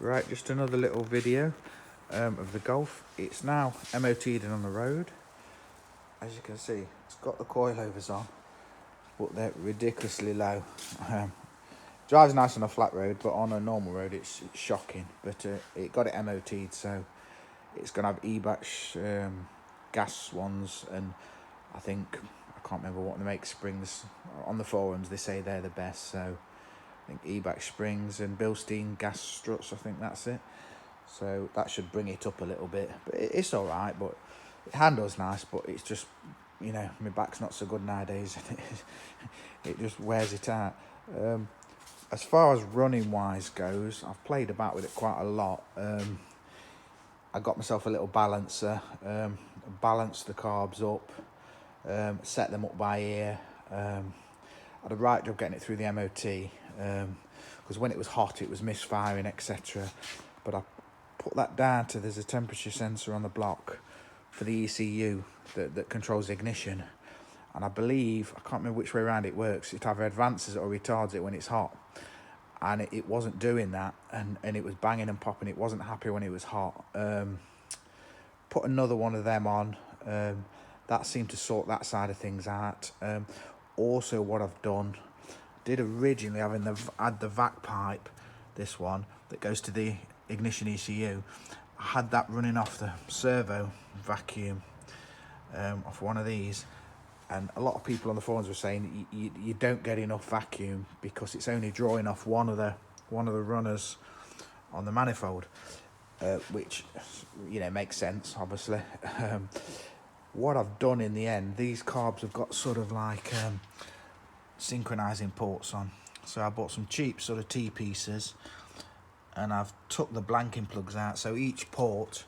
Right, just another little video of the Golf. It's now MOT'd and on the road. As you can see, it's got the coilovers on, but they're ridiculously low. Drives nice on a flat road, but on a normal road it's shocking. But it got it MOT'd, so it's going to have e-batch gas ones, and I can't remember what they make springs. On the forums they say they're the best, so I think e-batch springs and Bilstein gas struts, I think that's it. So that should bring it up a little bit, but it's all right. But it handles nice, but it's just, you know, my back's not so good nowadays. It just wears it out. As far as running wise goes, I've played about with it quite a lot. I got myself a little balancer, balanced the carbs up, set them up by ear. I had a right job getting it through the MOT, because when it was hot it was misfiring, etc. But I put that down to, there's a temperature sensor on the block for the ECU that controls the ignition, and I believe, I can't remember which way around it works, it either advances it or retards it when it's hot, and it wasn't doing that, and it was banging and popping. It wasn't happy when it was hot. Put another one of them on, that seemed to sort that side of things out. Also what I've done, did originally had the vac pipe, this one that goes to the ignition ECU, I had that running off the servo vacuum, off one of these, and a lot of people on the forums were saying you don't get enough vacuum because it's only drawing off one of the runners on the manifold, which, you know, makes sense, obviously. What I've done in the end, these carbs have got sort of like synchronizing ports on, so I bought some cheap sort of T-pieces, and I've took the blanking plugs out, so each port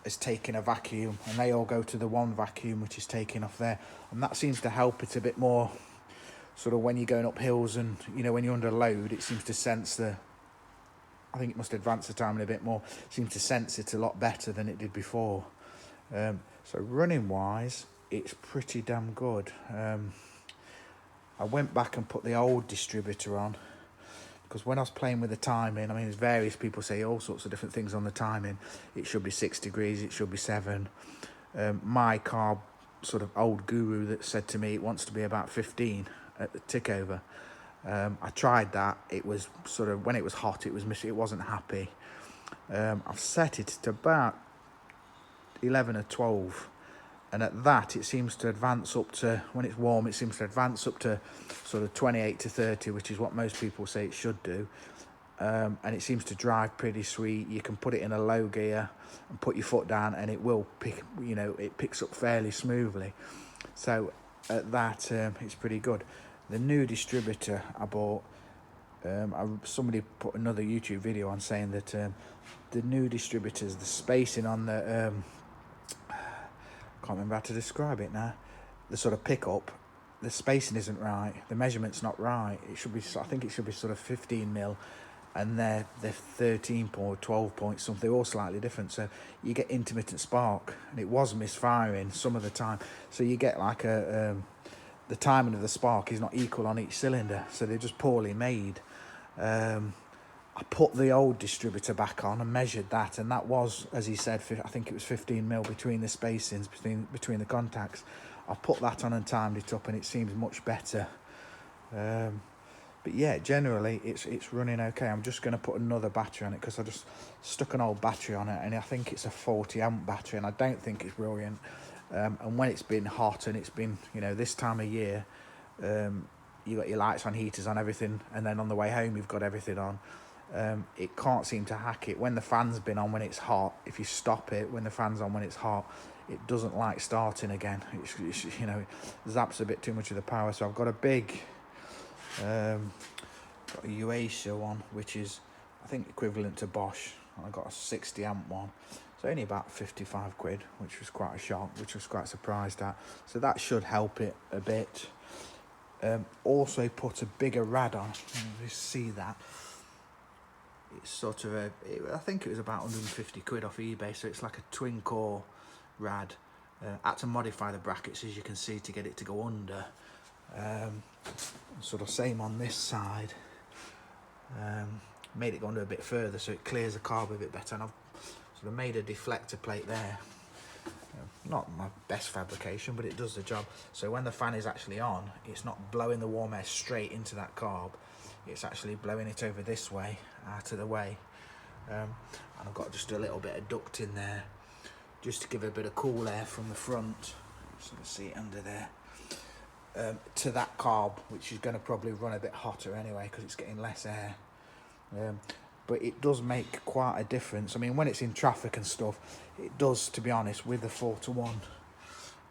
is taking a vacuum and they all go to the one vacuum which is taking off there, and that seems to help it a bit more, sort of when you're going up hills, and you know, when you're under load, it seems to sense I think it must advance the timing a bit more, it seems to sense it a lot better than it did before. So running wise it's pretty damn good. I went back and put the old distributor on, because when I was playing with the timing, I mean, there's various people say all sorts of different things on the timing. It should be 6 degrees, it should be 7. My carb sort of old guru that said to me it wants to be about 15 at the tick over. I tried that. It was sort of, when it was hot, it wasn't happy. I've set it to about 11 or 12. And at that, it seems to advance up to, when it's warm, it seems to advance up to sort of 28 to 30, which is what most people say it should do. And it seems to drive pretty sweet. You can put it in a low gear and put your foot down and it will pick, you know, it picks up fairly smoothly. So at that, it's pretty good. The new distributor I bought, somebody put another YouTube video on saying that the new distributors, the spacing on the... can't remember how to describe it now. The sort of pickup, the spacing isn't right. The measurement's not right. It should be, I think it should be sort of 15 mil, and they're 13 or 12 point something. They're all slightly different. So you get intermittent spark, and it was misfiring some of the time. So you get like the timing of the spark is not equal on each cylinder. So they're just poorly made. I put the old distributor back on and measured that, and that was, as he said, I think it was 15 mil between the spacings, between the contacts. I put that on and timed it up, and it seems much better. But yeah, generally it's running okay. I'm just going to put another battery on it, because I just stuck an old battery on it, and I think it's a 40 amp battery, and I don't think it's brilliant. And when it's been hot, and it's been, you know, this time of year, you got your lights on, heaters on, everything, and then on the way home you've got everything on. It can't seem to hack it. When the fan's been on when it's hot, if you stop it when the fan's on when it's hot, it doesn't like starting again. It's you know, zaps a bit too much of the power. So I've got a big got a Uasia one, which is, I think, equivalent to Bosch. I got a 60 amp one. It's only about 55 quid, which was quite a shock, which I was quite surprised at. So that should help it a bit. Also put a bigger rad on. You see that? It's sort of I think it was about 150 quid off eBay, so it's like a twin core rad. I had to modify the brackets, as you can see, to get it to go under. Sort of same on this side. made it go under a bit further so it clears the carb a bit better, and I've sort of made a deflector plate there. Not my best fabrication, but it does the job. So when the fan is actually on, it's not blowing the warm air straight into that carb, it's actually blowing it over this way, out of the way. And I've got just a little bit of duct in there just to give it a bit of cool air from the front, so you can see it under there, to that carb, which is going to probably run a bit hotter anyway because it's getting less air. But it does make quite a difference. I mean, when it's in traffic and stuff, it does, to be honest, with the 4:1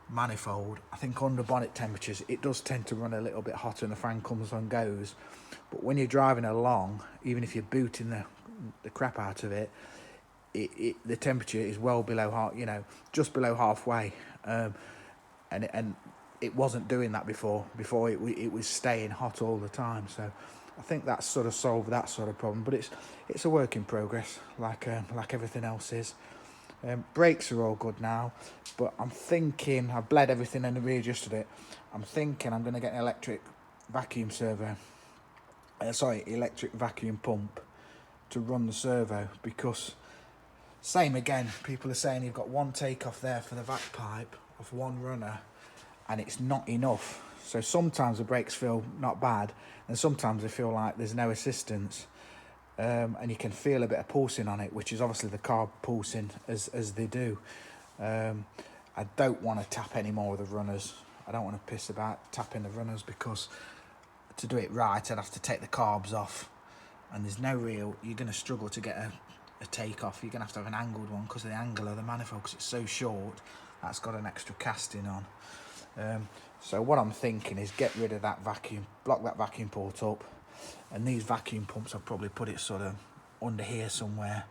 manifold, I think under bonnet temperatures, it does tend to run a little bit hotter and the fan comes and goes. But when you're driving along, even if you're booting the crap out of it, the temperature is well below just below halfway. And it wasn't doing that before. Before it was staying hot all the time. So I think that's sort of solved that sort of problem, but it's a work in progress, like everything else is. Brakes are all good now, but I'm thinking, I've bled everything and readjusted it. I'm thinking I'm going to get an electric vacuum servo. Electric vacuum pump to run the servo, because same again, people are saying you've got one takeoff there for the vac pipe of one runner, and it's not enough. So sometimes the brakes feel not bad, and sometimes they feel like there's no assistance, and you can feel a bit of pulsing on it, which is obviously the carb pulsing as they do. I don't want to tap any more of the runners. I don't want to piss about tapping the runners, because to do it right, I'd have to take the carbs off, and there's no real, you're going to struggle to get a takeoff. You're going to have an angled one because of the angle of the manifold, because it's so short. That's got an extra casting on. So what I'm thinking is get rid of that vacuum, block that vacuum port up, and these vacuum pumps, I'll probably put it sort of under here somewhere,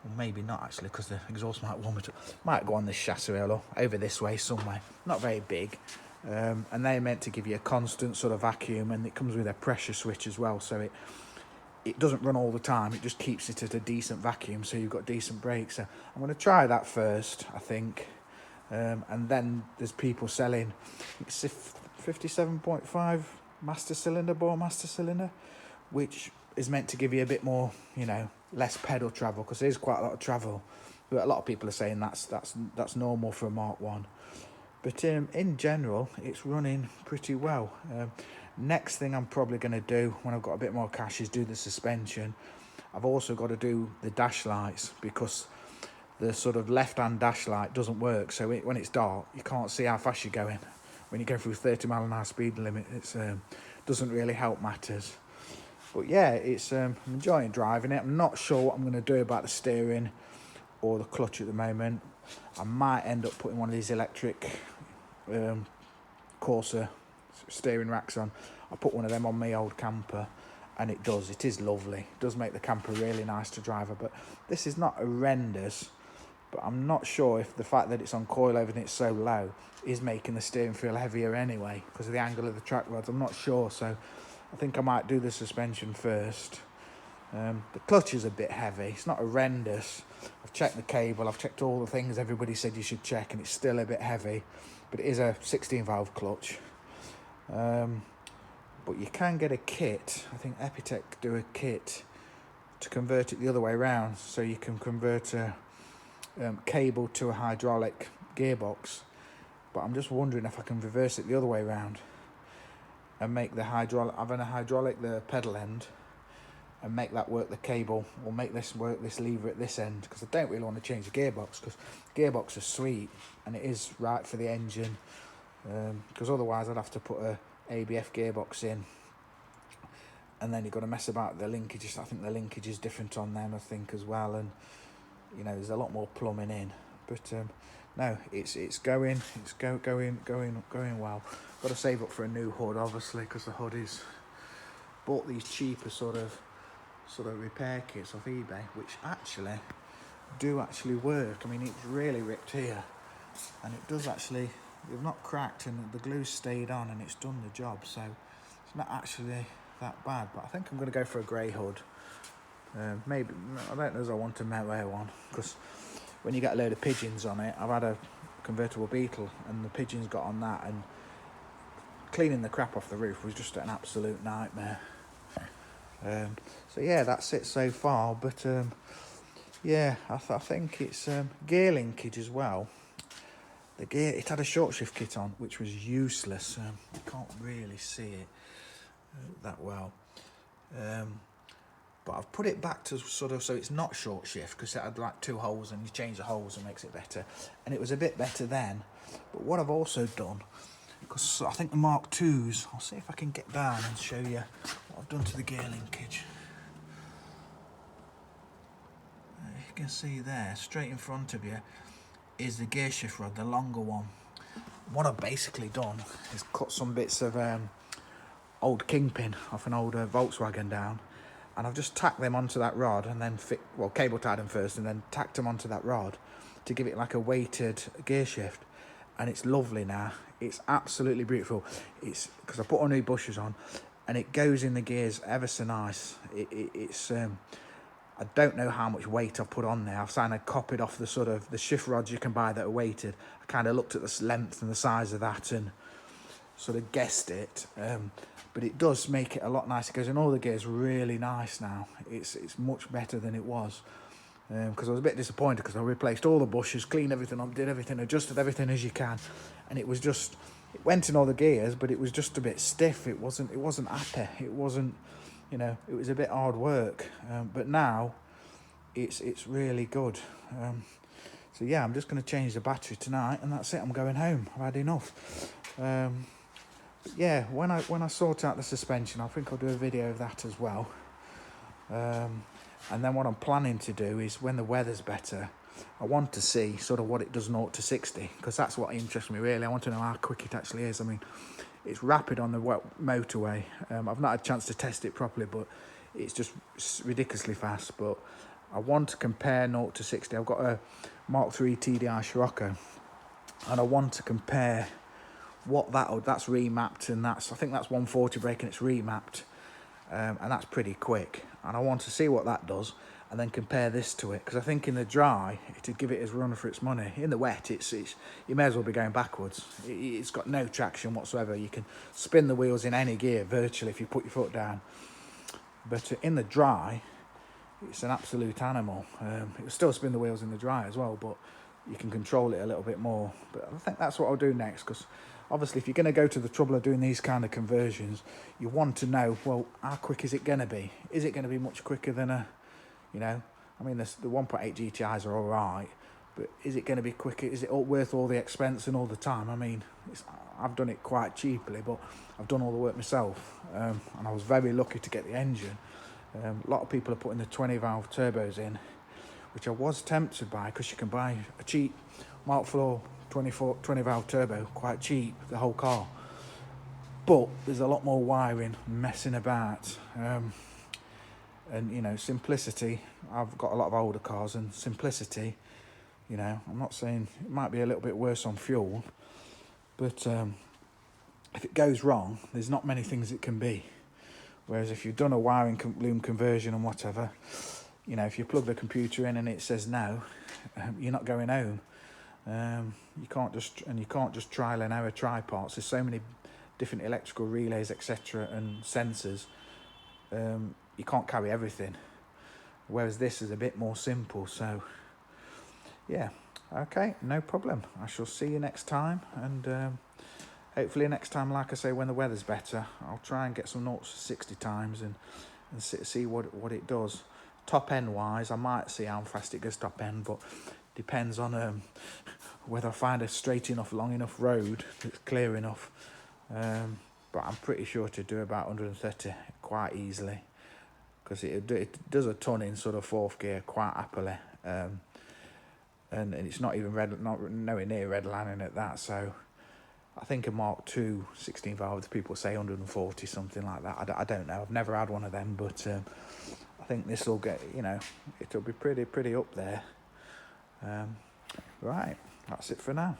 or maybe not actually, because the exhaust might warm it up. Might go on this chassis rail or over this way somewhere, not very big. And they're meant to give you a constant sort of vacuum, and it comes with a pressure switch as well, so it doesn't run all the time, it just keeps it at a decent vacuum, so you've got decent brakes. So I'm going to try that first, I think. And then there's people selling 57.5 bore master cylinder, which is meant to give you a bit more, less pedal travel, because there's quite a lot of travel. But a lot of people are saying that's normal for a Mark 1. But in general, it's running pretty well. Next thing I'm probably going to do when I've got a bit more cash is do the suspension. I've also got to do the dash lights, because the sort of left-hand dash light doesn't work, so when it's dark you can't see how fast you're going. When you go through 30-mile-an-hour speed limit, it doesn't really help matters. But yeah, I'm enjoying driving it. I'm not sure what I'm going to do about the steering or the clutch at the moment. I might end up putting one of these electric Corsa steering racks on. I put one of them on my old camper, and it is lovely. It does make the camper really nice to drive. But this is not horrendous. But I'm not sure if the fact that it's on coilover and it's so low is making the steering feel heavier anyway, because of the angle of the track rods. I'm not sure, so I think I might do the suspension first. The clutch is a bit heavy. It's not horrendous. I've checked the cable, I've checked all the things everybody said you should check, and it's still a bit heavy. But it is a 16-valve clutch. But you can get a kit. I think Epitech do a kit to convert it the other way around, so you can convert a cable to a hydraulic gearbox. But I'm just wondering if I can reverse it the other way around and make the hydraulic the pedal end, and make that work the cable, or make this work this lever at this end, because I don't really want to change the gearbox, because gearbox is sweet and it is right for the engine, because otherwise I'd have to put a ABF gearbox in, and then you've got to mess about the linkages. I think the linkage is different on them, I think, as well, and there's a lot more plumbing in. But no, it's going well. Got to save up for a new hood, obviously, because the hood is, bought these cheaper sort of repair kits off eBay, which do actually work. I mean, it's really ripped here, and it does actually, they've not cracked, and the glue's stayed on, and it's done the job, so it's not actually that bad. But I think I'm going to go for a grey hood. Maybe, I don't know if I want a wear one, because when you get a load of pigeons on it, I've had a convertible Beetle, and the pigeons got on that, and cleaning the crap off the roof was just an absolute nightmare. So yeah, that's it so far. But yeah, I think it's gear linkage as well. The gear, it had a short shift kit on, which was useless. You can't really see it that well. But I've put it back to sort of, so it's not short shift, because it had like 2 holes and you change the holes and makes it better. And it was a bit better then. But what I've also done, because I think the Mark IIs, I'll see if I can get down and show you what I've done to the gear linkage. You can see there, straight in front of you, is the gear shift rod, the longer one. What I've basically done is cut some bits of old kingpin off an old Volkswagen down, and I've just tacked them onto that rod and then cable tied them first and then tacked them onto that rod to give it like a weighted gear shift. And it's lovely now. It's absolutely beautiful. It's because I put all new bushes on and it goes in the gears ever so nice. It's I don't know how much weight I've put on there. I've kind of copied off the sort of the shift rods you can buy that are weighted. I kind of looked at the length and the size of that and sort of guessed it. But it does make it a lot nicer. It goes in all the gears really nice now. It's much better than it was. Because I was a bit disappointed because I replaced all the bushes, cleaned everything up, did everything, adjusted everything as you can, and it was just, it went in all the gears, but it was just a bit stiff. It wasn't happy. It wasn't, you know, it was a bit hard work. But now, it's really good. So yeah, I'm just going to change the battery tonight, and that's it. I'm going home. I've had enough. But yeah, when I sort out the suspension, I think I'll do a video of that as well. And then what I'm planning to do is when the weather's better, I want to see sort of what it does 0 to 60, because that's what interests me really. I want to know how quick it actually is. I mean, it's rapid on the motorway. I've not had a chance to test it properly, but it's ridiculously fast. But I want to compare 0 to 60. I've got a Mark III TDI Scirocco, and I want to compare what that's remapped, and I think that's 140 brake and it's remapped. And that's pretty quick, and I want to see what that does and then compare this to it, because I think in the dry it'd give it as run for its money. In the wet it's you may as well be going backwards. It's got no traction whatsoever. You can spin the wheels in any gear virtually if you put your foot down, but in the dry it's an absolute animal. It will still spin the wheels in the dry as well, but you can control it a little bit more. But I think that's what I'll do next, because obviously if you're going to go to the trouble of doing these kind of conversions, you want to know, well, how quick is it going to be? Is it going to be much quicker than you know, I mean, the 1.8 GTIs are all right, but is it going to be quicker? Is it worth all the expense and all the time? I mean, I've done it quite cheaply, but I've done all the work myself, and I was very lucky to get the engine. A lot of people are putting the 20 valve turbos in, which I was tempted by, because you can buy a cheap Mark IV 20 valve turbo quite cheap, the whole car, but there's a lot more wiring messing about, and you know, simplicity. I've got a lot of older cars, and simplicity, you know, I'm not saying it might be a little bit worse on fuel, but if it goes wrong, there's not many things it can be. Whereas if you've done a wiring loom conversion and whatever, you know, if you plug the computer in and it says no, you're not going home. You can't just trial and error try parts. There's so many different electrical relays, etc., and sensors. You can't carry everything. Whereas this is a bit more simple. So yeah, okay, no problem. I shall see you next time, and hopefully next time, like I say, when the weather's better, I'll try and get some 0 to 60 times and see what it does. Top end wise, I might see how fast it goes top end, but depends on whether I find a straight enough, long enough road that's clear enough. But I'm pretty sure to do about 130 quite easily, because it does a ton in sort of 4th gear quite happily, and it's not even nowhere near redlining at that. So I think a Mark II 16 valve, people say 140, something like that. I don't know. I've never had one of them, but I think this will get, you know, it'll be pretty up there. Right, that's it for now.